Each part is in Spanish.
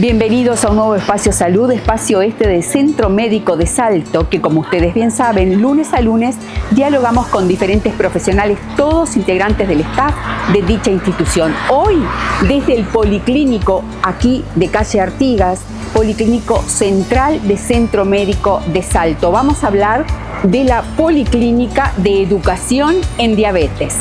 Bienvenidos a un nuevo Espacio Salud, espacio de Centro Médico de Salto, que como ustedes bien saben, lunes a lunes dialogamos con diferentes profesionales, todos integrantes del staff de dicha institución. Hoy, desde el Policlínico aquí de calle Artigas, Policlínico Central de Centro Médico de Salto, vamos a hablar de la Policlínica de Educación en Diabetes.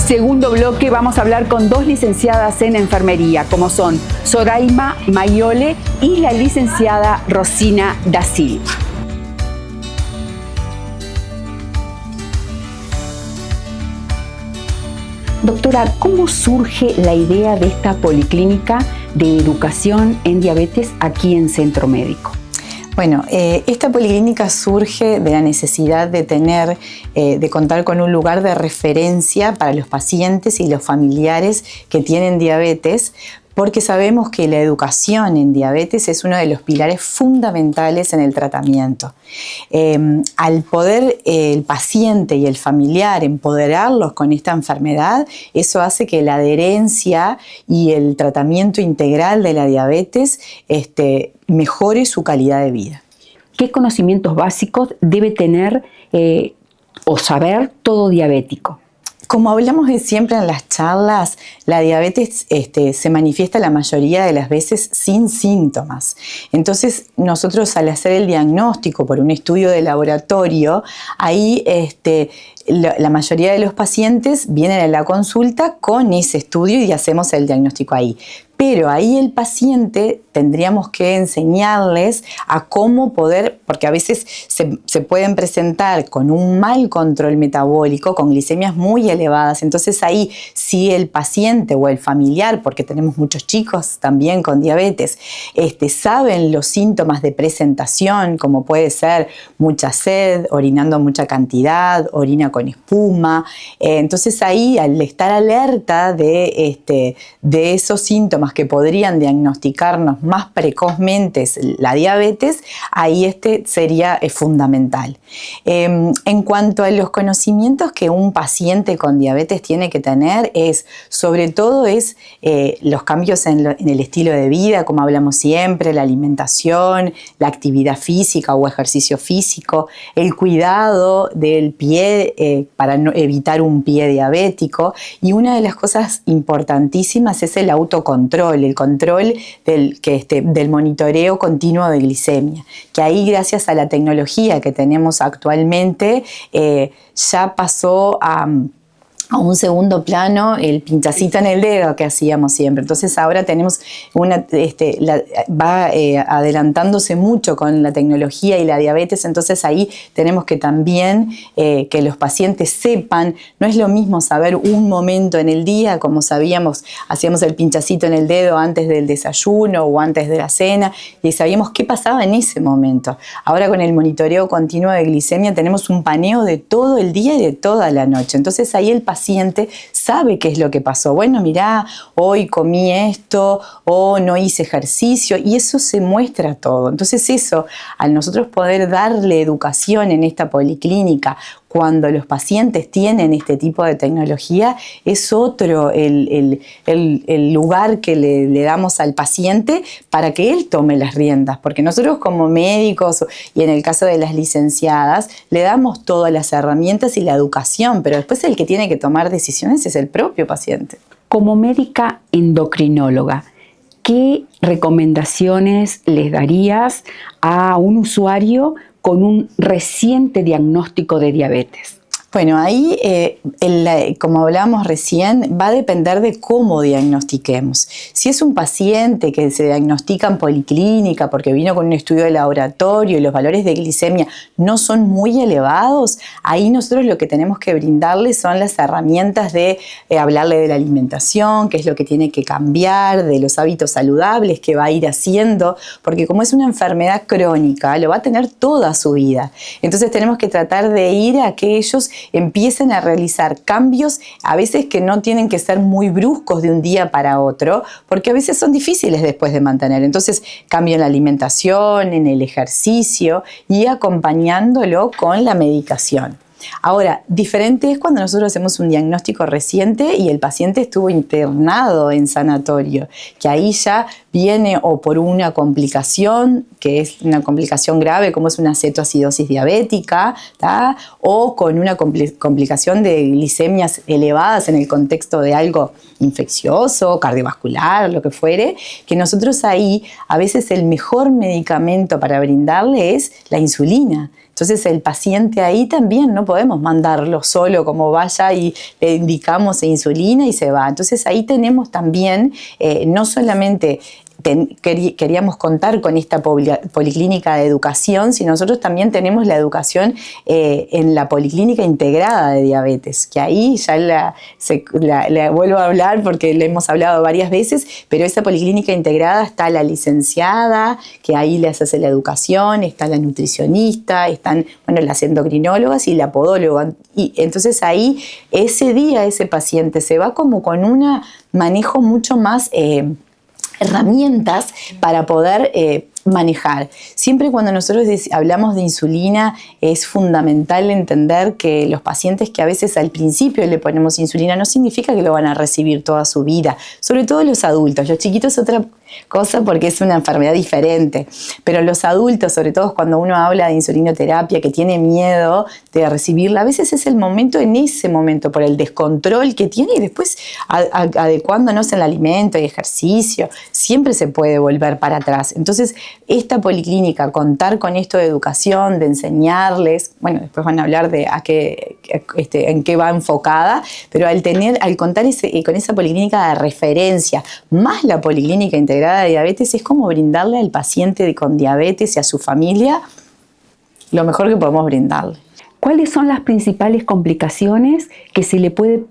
Segundo bloque, vamos a hablar con dos licenciadas en enfermería, como son Soraima Mayole y la licenciada Rosina da Silva. Doctora, ¿cómo surge la idea de esta policlínica de educación en diabetes aquí en Centro Médico? Bueno, esta policlínica surge de la necesidad de contar con un lugar de referencia para los pacientes y los familiares que tienen diabetes, porque sabemos que la educación en diabetes es uno de los pilares fundamentales en el tratamiento. Al poder el paciente y el familiar empoderarlos con esta enfermedad, eso hace que la adherencia y el tratamiento integral de la diabetes mejore su calidad de vida. ¿Qué conocimientos básicos debe tener o saber todo diabético? Como hablamos siempre en las charlas, la diabetes se manifiesta la mayoría de las veces sin síntomas. Entonces, nosotros al hacer el diagnóstico por un estudio de laboratorio, ahí la mayoría de los pacientes vienen a la consulta con ese estudio y hacemos el diagnóstico ahí. Pero ahí el paciente tendríamos que enseñarles a cómo poder, porque a veces se pueden presentar con un mal control metabólico, con glicemias muy elevadas. Entonces ahí, si el paciente o el familiar, porque tenemos muchos chicos también con diabetes, saben los síntomas de presentación, como puede ser mucha sed, orinando mucha cantidad, orina con espuma. Entonces ahí, al estar alerta de esos síntomas que podrían diagnosticarnos más precozmente la diabetes, ahí sería fundamental. En cuanto a los conocimientos que un paciente con diabetes tiene que tener, sobre todo los cambios en el estilo de vida, como hablamos siempre, la alimentación, la actividad física o ejercicio físico, el cuidado del pie para evitar un pie diabético, y una de las cosas importantísimas es el autocontrol, el control del monitoreo continuo de glicemia, que ahí, gracias a la tecnología que tenemos actualmente, ya pasó a un segundo plano el pinchacito en el dedo que hacíamos siempre. Entonces ahora tenemos va adelantándose mucho con la tecnología y la diabetes, entonces ahí tenemos que también que los pacientes sepan, no es lo mismo saber un momento en el día, como hacíamos el pinchacito en el dedo antes del desayuno o antes de la cena, y sabíamos qué pasaba en ese momento. Ahora con el monitoreo continuo de glicemia tenemos un paneo de todo el día y de toda la noche. Entonces ahí el paciente sabe qué es lo que pasó. Bueno, mirá, hoy comí esto o no hice ejercicio, y eso se muestra todo. Entonces eso, al nosotros poder darle educación en esta policlínica, cuando los pacientes tienen este tipo de tecnología, es otro el lugar que le damos al paciente para que él tome las riendas, porque nosotros como médicos, y en el caso de las licenciadas, le damos todas las herramientas y la educación, pero después el que tiene que tomar decisiones es el propio paciente. Como médica endocrinóloga, ¿qué recomendaciones les darías a un usuario con un reciente diagnóstico de diabetes? Bueno, ahí, como hablábamos recién, va a depender de cómo diagnostiquemos. Si es un paciente que se diagnostica en policlínica porque vino con un estudio de laboratorio y los valores de glicemia no son muy elevados, ahí nosotros lo que tenemos que brindarle son las herramientas de hablarle de la alimentación, qué es lo que tiene que cambiar, de los hábitos saludables que va a ir haciendo, porque como es una enfermedad crónica, lo va a tener toda su vida. Entonces tenemos que tratar de ir a que ellos empiecen a realizar cambios, a veces que no tienen que ser muy bruscos de un día para otro, porque a veces son difíciles después de mantener. Entonces, cambio en la alimentación, en el ejercicio y acompañándolo con la medicación. Ahora, diferente es cuando nosotros hacemos un diagnóstico reciente y el paciente estuvo internado en sanatorio, que ahí ya viene o por una complicación, que es una complicación grave como es una cetoacidosis diabética, ¿tá? O con una complicación de glicemias elevadas en el contexto de algo infeccioso, cardiovascular, lo que fuere, que nosotros ahí a veces el mejor medicamento para brindarle es la insulina. Entonces el paciente ahí también no podemos mandarlo solo como vaya y le indicamos insulina y se va. Entonces ahí tenemos también no solamente queríamos contar con esta policlínica de educación, sino nosotros también tenemos la educación en la policlínica integrada de diabetes, que ahí ya la vuelvo a hablar porque le hemos hablado varias veces, pero esa policlínica integrada está la licenciada, que ahí les hace la educación, está la nutricionista, están las endocrinólogas y la podóloga. Y entonces ahí ese día ese paciente se va como con un manejo mucho más herramientas para poder manejar. Siempre cuando nosotros hablamos de insulina es fundamental entender que los pacientes que a veces al principio le ponemos insulina no significa que lo van a recibir toda su vida, sobre todo los adultos. Los chiquitos es otra cosa porque es una enfermedad diferente, pero los adultos, sobre todo cuando uno habla de insulinoterapia, que tiene miedo de recibirla, a veces es el momento, en ese momento, por el descontrol que tiene y después adecuándonos en el alimento y ejercicio, siempre se puede volver para atrás. Entonces, esta policlínica, contar con esto de educación, de enseñarles, después van a hablar de en qué va enfocada, pero al contar con esa policlínica de referencia, más la policlínica integrada de diabetes, es como brindarle al paciente con diabetes y a su familia lo mejor que podemos brindarle. ¿Cuáles son las principales complicaciones que se le puede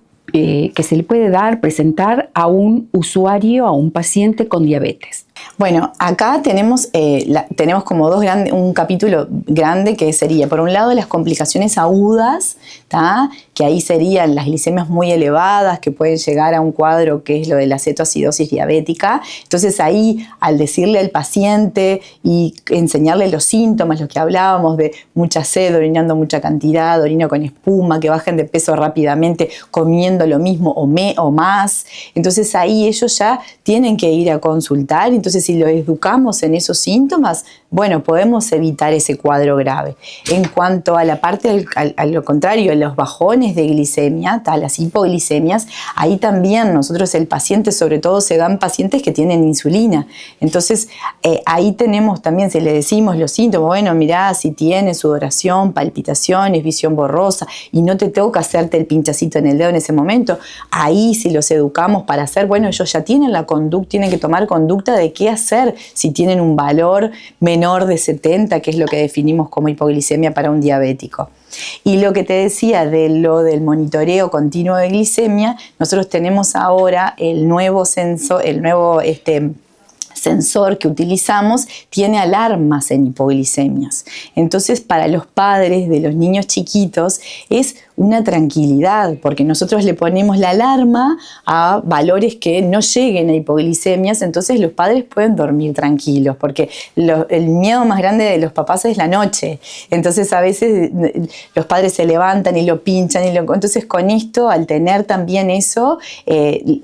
presentar a un usuario, a un paciente con diabetes? Bueno, acá tenemos como un capítulo grande que sería, por un lado, las complicaciones agudas, ¿tá? Que ahí serían las glicemias muy elevadas, que pueden llegar a un cuadro que es lo de la cetoacidosis diabética. Entonces ahí, al decirle al paciente y enseñarle los síntomas, lo que hablábamos de mucha sed, orinando mucha cantidad, orina con espuma, que bajen de peso rápidamente, comiendo lo mismo o más. Entonces ahí ellos ya tienen que ir a consultar. Entonces, si lo educamos en esos síntomas, podemos evitar ese cuadro grave. En cuanto a la parte, a lo contrario, los bajones de glicemia, las hipoglicemias, ahí también nosotros, el paciente, sobre todo se dan pacientes que tienen insulina. Entonces, ahí tenemos también, si le decimos los síntomas, mirá, si tienes sudoración, palpitaciones, visión borrosa, y no te toca hacerte el pinchacito en el dedo en ese momento, ahí si los educamos para hacer, ellos ya tienen tienen que tomar conducta de qué hacer si tienen un valor menor de 70, que es lo que definimos como hipoglicemia para un diabético. Y lo que te decía del monitoreo continuo de glicemia, nosotros tenemos ahora el nuevo sensor que utilizamos tiene alarmas en hipoglicemias. Entonces, para los padres de los niños chiquitos es una tranquilidad, porque nosotros le ponemos la alarma a valores que no lleguen a hipoglicemias, entonces los padres pueden dormir tranquilos, porque el miedo más grande de los papás es la noche. Entonces, a veces los padres se levantan y lo pinchan, entonces con esto, al tener también eso,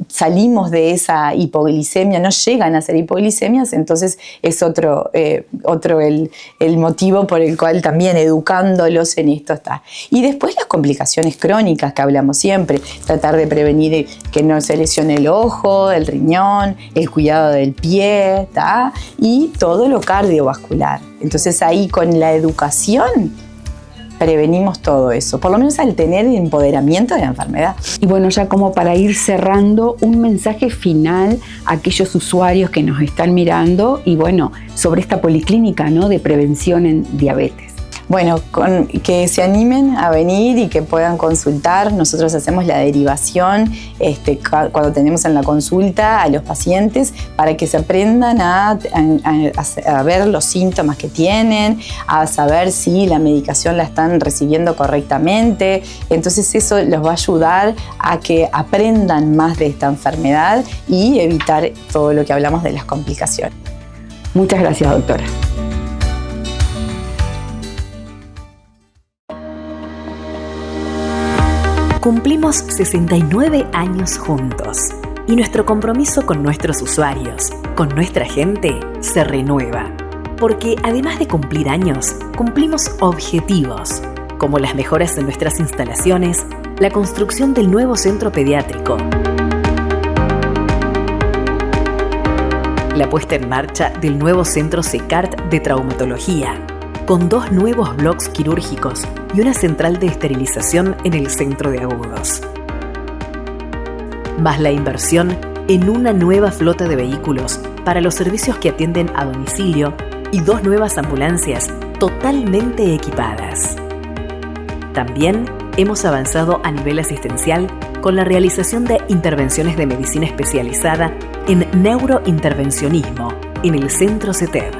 salimos de esa hipoglicemia, no llegan a ser hipoglicemias, entonces es otro el motivo por el cual también educándolos en esto está. Y después las complicaciones crónicas que hablamos siempre, tratar de prevenir que no se lesione el ojo, el riñón, el cuidado del pie, ¿tá? Y todo lo cardiovascular. Entonces ahí con la educación prevenimos todo eso, por lo menos al tener el empoderamiento de la enfermedad. Y ya como para ir cerrando, un mensaje final a aquellos usuarios que nos están mirando y sobre esta policlínica, ¿no?, de prevención en diabetes. Que se animen a venir y que puedan consultar. Nosotros hacemos la derivación cuando tenemos en la consulta a los pacientes para que se aprendan a ver los síntomas que tienen, a saber si la medicación la están recibiendo correctamente. Entonces eso los va a ayudar a que aprendan más de esta enfermedad y evitar todo lo que hablamos de las complicaciones. Muchas gracias, doctora. Cumplimos 69 años juntos y nuestro compromiso con nuestros usuarios, con nuestra gente, se renueva. Porque además de cumplir años, cumplimos objetivos, como las mejoras en nuestras instalaciones, la construcción del nuevo centro pediátrico, la puesta en marcha del nuevo centro CECART de traumatología, con 2 nuevos bloques quirúrgicos y una central de esterilización en el centro de agudos. Más la inversión en una nueva flota de vehículos para los servicios que atienden a domicilio y 2 nuevas ambulancias totalmente equipadas. También hemos avanzado a nivel asistencial con la realización de intervenciones de medicina especializada en neurointervencionismo en el centro CETED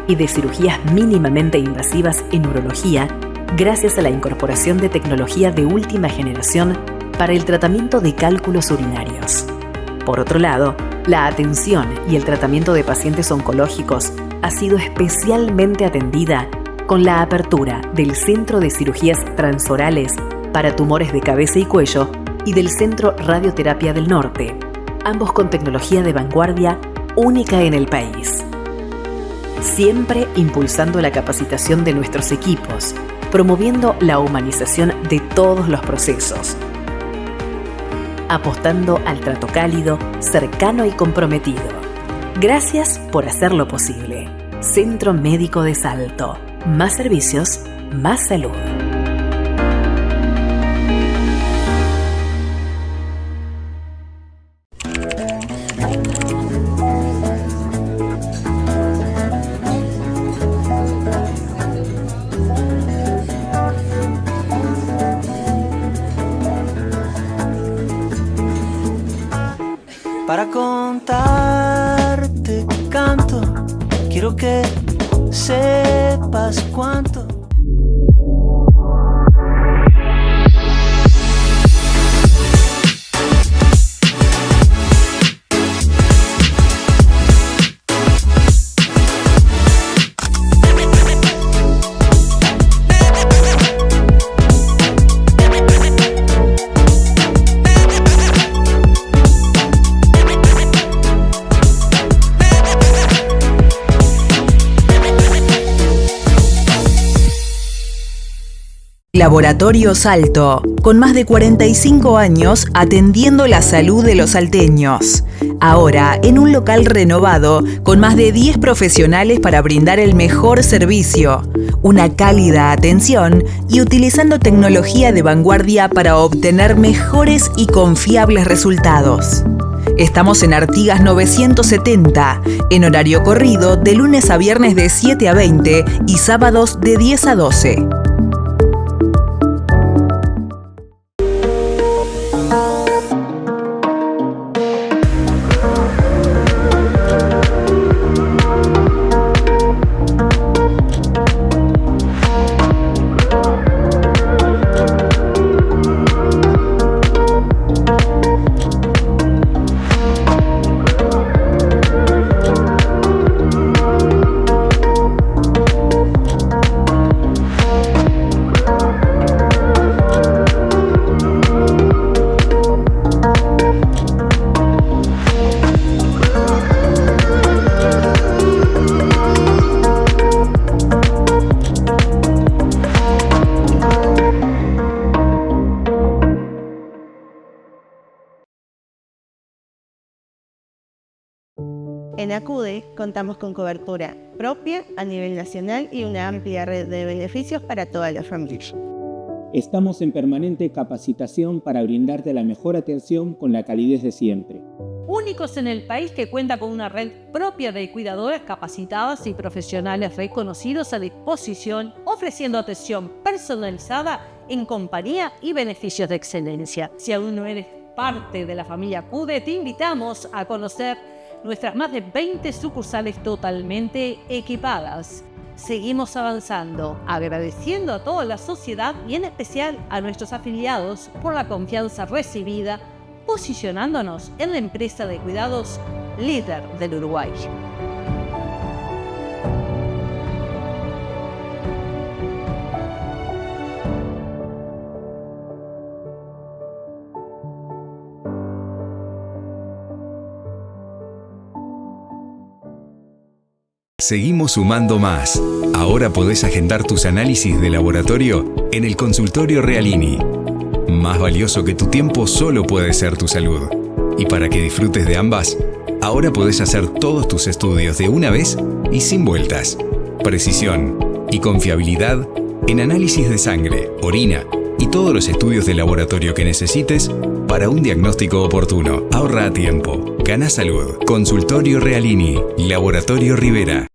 y de cirugías mínimamente invasivas en urología gracias a la incorporación de tecnología de última generación para el tratamiento de cálculos urinarios. Por otro lado, la atención y el tratamiento de pacientes oncológicos ha sido especialmente atendida con la apertura del Centro de Cirugías Transorales para tumores de cabeza y cuello y del Centro Radioterapia del Norte, ambos con tecnología de vanguardia única en el país. Siempre impulsando la capacitación de nuestros equipos, promoviendo la humanización de todos los procesos, apostando al trato cálido, cercano y comprometido. Gracias por hacerlo posible. Centro Médico de Salto. Más servicios, más salud. Para contarte canto, quiero que sepas cuánto. Laboratorio Salto, con más de 45 años atendiendo la salud de los salteños. Ahora, en un local renovado, con más de 10 profesionales para brindar el mejor servicio, una cálida atención y utilizando tecnología de vanguardia para obtener mejores y confiables resultados. Estamos en Artigas 970, en horario corrido de lunes a viernes de 7 a 20 y sábados de 10 a 12. En ACUDE contamos con cobertura propia a nivel nacional y una amplia red de beneficios para toda la familia. Estamos en permanente capacitación para brindarte la mejor atención con la calidez de siempre. Únicos en el país que cuenta con una red propia de cuidadoras capacitadas y profesionales reconocidos a disposición, ofreciendo atención personalizada en compañía y beneficios de excelencia. Si aún no eres parte de la familia ACUDE, te invitamos a conocer nuestras más de 20 sucursales totalmente equipadas. Seguimos avanzando, agradeciendo a toda la sociedad y en especial a nuestros afiliados por la confianza recibida, posicionándonos en la empresa de cuidados líder del Uruguay. Seguimos sumando más. Ahora podés agendar tus análisis de laboratorio en el consultorio Realini. Más valioso que tu tiempo solo puede ser tu salud. Y para que disfrutes de ambas, ahora podés hacer todos tus estudios de una vez y sin vueltas. Precisión y confiabilidad en análisis de sangre, orina y todos los estudios de laboratorio que necesites para un diagnóstico oportuno. Ahorra tiempo. Gana salud. Consultorio Realini. Laboratorio Rivera.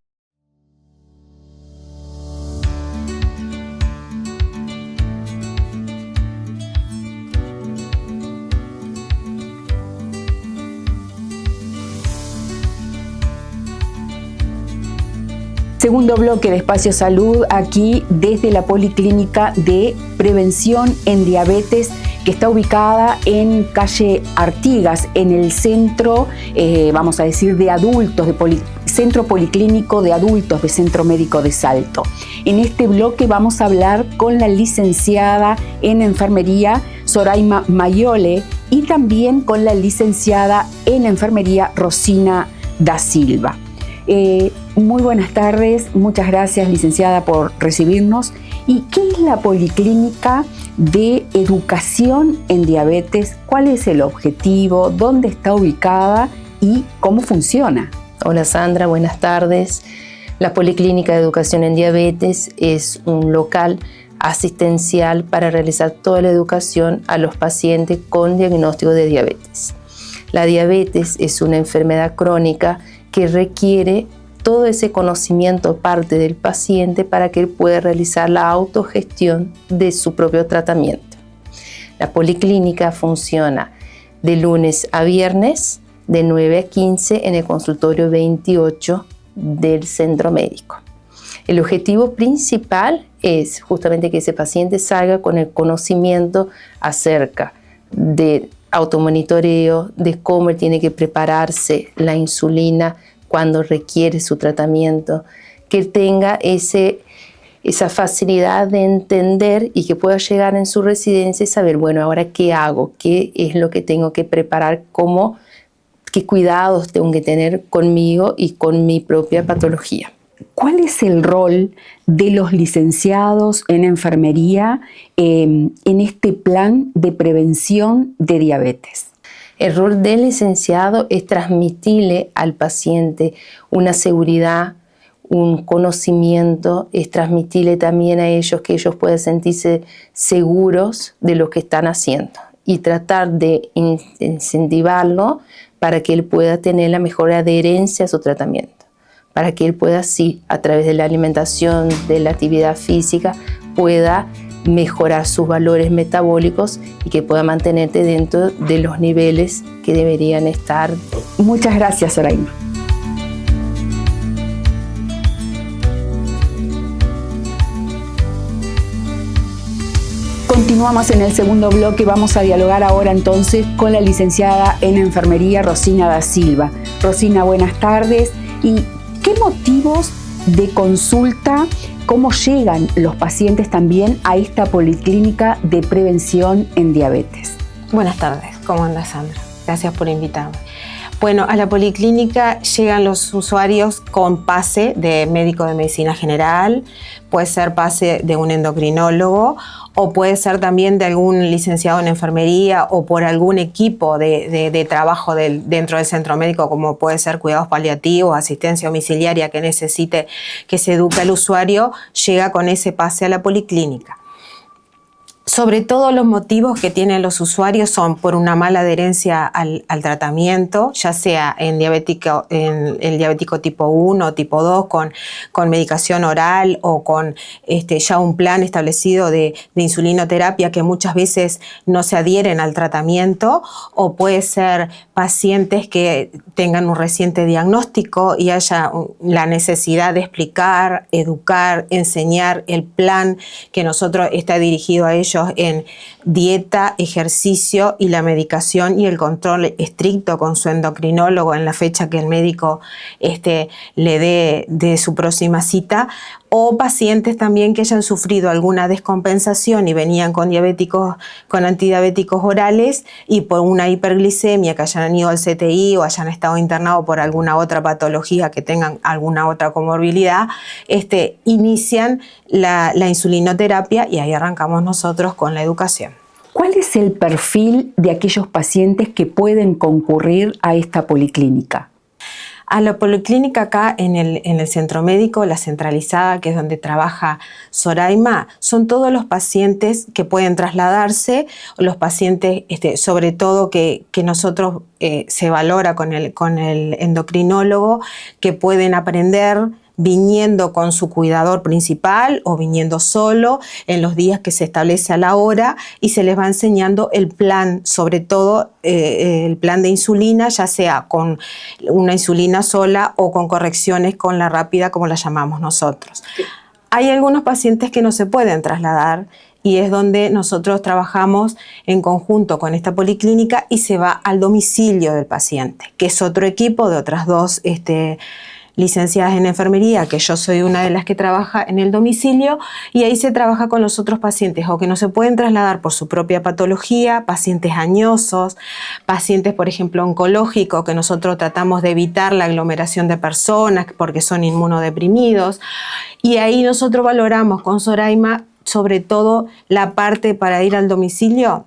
Segundo bloque de Espacio Salud, aquí desde la Policlínica de Prevención en Diabetes, que está ubicada en calle Artigas, en el centro, vamos a decir, de adultos, Centro Policlínico de Adultos de Centro Médico de Salto. En este bloque vamos a hablar con la licenciada en Enfermería, Soraima Mayole, y también con la licenciada en Enfermería, Rosina da Silva. Muy buenas tardes, muchas gracias, licenciada, por recibirnos. ¿Y qué es la Policlínica de Educación en Diabetes? ¿Cuál es el objetivo? ¿Dónde está ubicada? ¿Y cómo funciona? Hola Sandra, buenas tardes. La Policlínica de Educación en Diabetes es un local asistencial para realizar toda la educación a los pacientes con diagnóstico de diabetes. La diabetes es una enfermedad crónica que requiere todo ese conocimiento parte del paciente para que él pueda realizar la autogestión de su propio tratamiento. La policlínica funciona de lunes a viernes de 9 a 15 en el consultorio 28 del centro médico. El objetivo principal es justamente que ese paciente salga con el conocimiento acerca de automonitoreo, de cómo él tiene que prepararse la insulina cuando requiere su tratamiento, que tenga esa facilidad de entender y que pueda llegar en su residencia y saber, bueno, ahora qué hago, qué es lo que tengo que preparar, qué cuidados tengo que tener conmigo y con mi propia patología. ¿Cuál es el rol de los licenciados en enfermería en este plan de prevención de diabetes? El rol del licenciado es transmitirle al paciente una seguridad, un conocimiento, es transmitirle también a ellos que ellos puedan sentirse seguros de lo que están haciendo y tratar de incentivarlo para que él pueda tener la mejor adherencia a su tratamiento, para que él pueda así, a través de la alimentación, de la actividad física, pueda mejorar sus valores metabólicos y que pueda mantenerte dentro de los niveles que deberían estar. Muchas gracias, Soraima. Continuamos en el segundo bloque. Vamos a dialogar ahora entonces con la licenciada en Enfermería, Rosina da Silva. Rosina, buenas tardes. ¿Y qué motivos de consulta, cómo llegan los pacientes también a esta policlínica de prevención en diabetes? Buenas tardes, ¿cómo andas, Sandra? Gracias por invitarme. Bueno, a la policlínica llegan los usuarios con pase de médico de medicina general, puede ser pase de un endocrinólogo o puede ser también de algún licenciado en enfermería o por algún equipo de trabajo dentro del centro médico, como puede ser cuidados paliativos, asistencia domiciliaria que necesite que se eduque al usuario, llega con ese pase a la policlínica. Sobre todo los motivos que tienen los usuarios son por una mala adherencia al tratamiento, ya sea en el diabético tipo 1 o tipo 2 con medicación oral o con ya un plan establecido de insulinoterapia que muchas veces no se adhieren al tratamiento, o puede ser pacientes que tengan un reciente diagnóstico y haya la necesidad de explicar, educar, enseñar el plan que nosotros está dirigido a ellos en dieta, ejercicio y la medicación y el control estricto con su endocrinólogo en la fecha que el médico le dé de su próxima cita, o pacientes también que hayan sufrido alguna descompensación y venían con antidiabéticos orales y por una hiperglicemia que hayan ido al CTI o hayan estado internados por alguna otra patología que tengan alguna otra comorbilidad, inician la insulinoterapia y ahí arrancamos nosotros con la educación. ¿Cuál es el perfil de aquellos pacientes que pueden concurrir a esta policlínica? A la policlínica acá en el centro médico, la centralizada, que es donde trabaja Soraima, son todos los pacientes que pueden trasladarse, los pacientes sobre todo que nosotros se valora con el endocrinólogo, que pueden aprender viniendo con su cuidador principal o viniendo solo en los días que se establece a la hora y se les va enseñando el plan, sobre todo el plan de insulina, ya sea con una insulina sola o con correcciones con la rápida, como la llamamos nosotros. Hay algunos pacientes que no se pueden trasladar y es donde nosotros trabajamos en conjunto con esta policlínica y se va al domicilio del paciente, que es otro equipo de otras dos licenciadas en enfermería, que yo soy una de las que trabaja en el domicilio, y ahí se trabaja con los otros pacientes o que no se pueden trasladar por su propia patología, pacientes añosos, pacientes, por ejemplo, oncológicos, que nosotros tratamos de evitar la aglomeración de personas porque son inmunodeprimidos, y ahí nosotros valoramos con Soraima sobre todo la parte para ir al domicilio.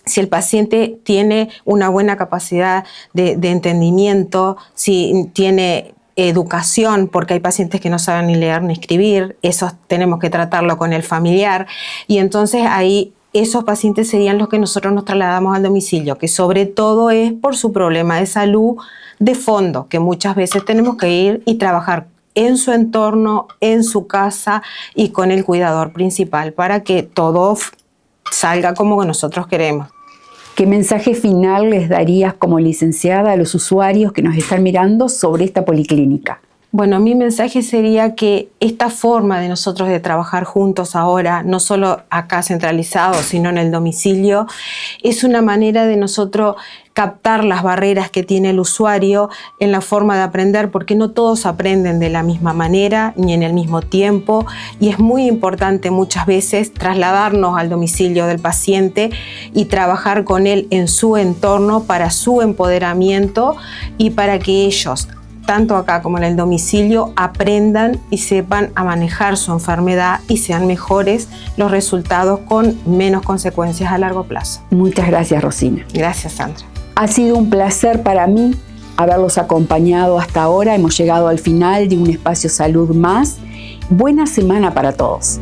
Si el paciente tiene una buena capacidad de entendimiento, si tiene educación, porque hay pacientes que no saben ni leer ni escribir, eso tenemos que tratarlo con el familiar, y entonces ahí esos pacientes serían los que nosotros nos trasladamos al domicilio, que sobre todo es por su problema de salud de fondo, que muchas veces tenemos que ir y trabajar en su entorno, en su casa y con el cuidador principal para que todo salga como que nosotros queremos. ¿Qué mensaje final les darías como licenciada a los usuarios que nos están mirando sobre esta policlínica? Bueno, mi mensaje sería que esta forma de nosotros de trabajar juntos ahora, no solo acá centralizados, sino en el domicilio, es una manera de nosotros captar las barreras que tiene el usuario en la forma de aprender, porque no todos aprenden de la misma manera ni en el mismo tiempo, y es muy importante muchas veces trasladarnos al domicilio del paciente y trabajar con él en su entorno para su empoderamiento y para que ellos, tanto acá como en el domicilio, aprendan y sepan a manejar su enfermedad y sean mejores los resultados con menos consecuencias a largo plazo. Muchas gracias, Rosina. Gracias, Sandra. Ha sido un placer para mí haberlos acompañado hasta ahora. Hemos llegado al final de un espacio salud más. Buena semana para todos.